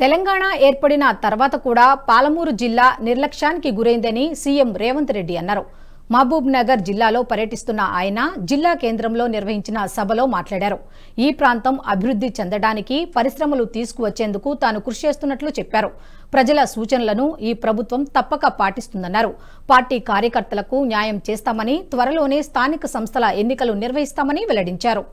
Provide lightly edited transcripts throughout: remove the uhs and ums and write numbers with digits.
తెలంగాణ ఏర్పడిన తర్వాత కూడా పాలమూరు జిల్లా నిర్లక్ష్యానికి గురైందని సీఎం రేవంత్ రెడ్డి అన్నారు. మహబూబ్ నగర్ జిల్లాలో పర్యటిస్తున్న ఆయన జిల్లా కేంద్రంలో నిర్వహించిన సభలో మాట్లాడారు. ఈ ప్రాంతం అభివృద్ధి చెందడానికి పరిశ్రమలు తీసుకువచ్చేందుకు తాను కృషి చేస్తున్నట్లు చెప్పారు. ప్రజల సూచనలను ఈ ప్రభుత్వం తప్పక పాటిస్తుందన్నారు. పార్టీ కార్యకర్తలకు న్యాయం చేస్తామని, త్వరలోనే స్థానిక సంస్థల ఎన్నికలు నిర్వహిస్తామని వెల్లడించారు.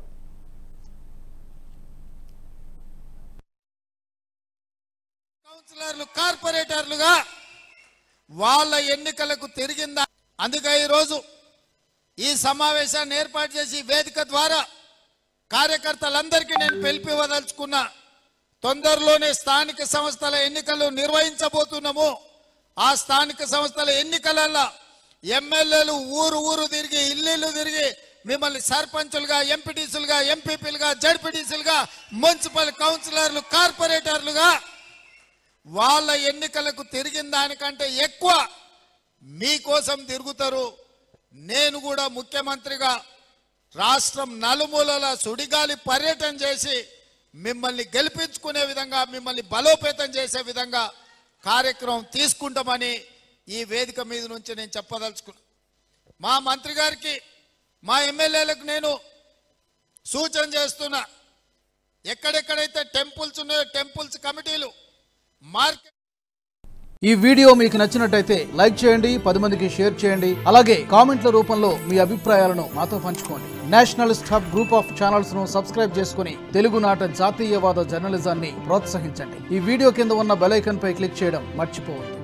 కార్పొరేటర్లుగా వాళ్ళ ఎన్నికలకు తిరిగిందా? అందుకే ఈరోజు ఈ సమావేశాన్ని ఏర్పాటు చేసి వేదిక ద్వారా కార్యకర్తలందరికీ నేను పిలిపివ్వదలుచుకున్నా. తొందరలోనే స్థానిక సంస్థల ఎన్నికలు నిర్వహించబోతున్నాము. ఆ స్థానిక సంస్థల ఎన్నికలలో ఎమ్మెల్యేలు ఊరు తిరిగి ఇల్లు తిరిగి మిమ్మల్ని సర్పంచులుగా, ఎంపీటీసీలుగా, ఎంపీపీలుగా, జడ్పీటీసీలుగా, మున్సిపల్ కౌన్సిలర్లు, కార్పొరేటర్లుగా వాళ్ళ ఎన్నికలకు తిరిగిన దానికంటే ఎక్కువ మీకోసం తిరుగుతారు. నేను కూడా ముఖ్యమంత్రిగా రాష్ట్రం నలుమూలల సుడిగాలి పర్యటన చేసి మిమ్మల్ని గెలిపించుకునే విధంగా, మిమ్మల్ని బలోపేతం చేసే విధంగా కార్యక్రమం తీసుకుంటామని ఈ వేదిక మీద నుంచి నేను చెప్పదలుచుకున్నా. మా మంత్రి గారికి, మా ఎమ్మెల్యేలకు నేను సూచన చేస్తున్నా. ఎక్కడెక్కడైతే టెంపుల్స్ ఉన్నాయో టెంపుల్స్ కమిటీలు, మార్కెట్. ఈ వీడియో మీకు నచ్చినట్టయితే లైక్ చేయండి, 10 మందికి షేర్ చేయండి. అలాగే కామెంట్ల రూపంలో మీ అభిప్రాయాలను మాతో పంచుకోండి. Nationalist hub group of channels ను సబ్స్క్రైబ్ చేసుకుని తెలుగునాట జాతీయవాద జర్నలిజాన్ని ప్రోత్సహించండి. ఈ వీడియో కింద ఉన్న బెల్ ఐకాన్ పై క్లిక్ చేయడం మర్చిపోవద్దు.